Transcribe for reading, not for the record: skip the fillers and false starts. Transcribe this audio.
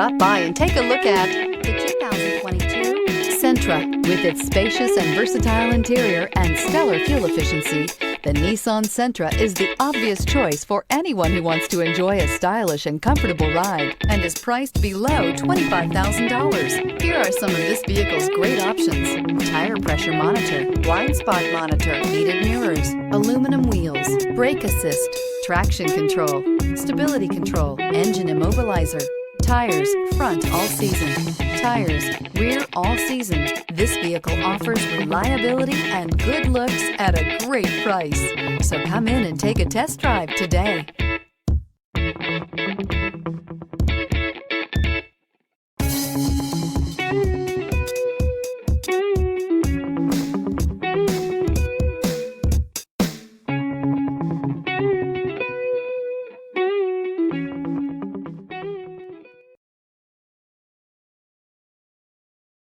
Stop by and take a look at the 2022 Sentra. With its spacious and versatile interior and stellar fuel efficiency, the Nissan Sentra is the obvious choice for anyone who wants to enjoy a stylish and comfortable ride and is priced below $25,000. Here are some of this vehicle's great options: tire pressure monitor, blind spot monitor, heated mirrors, aluminum wheels, brake assist, traction control, stability control, engine immobilizer, tires front all season, tires rear all season. This vehicle offers reliability and good looks at a great price. So come in and take a test drive today.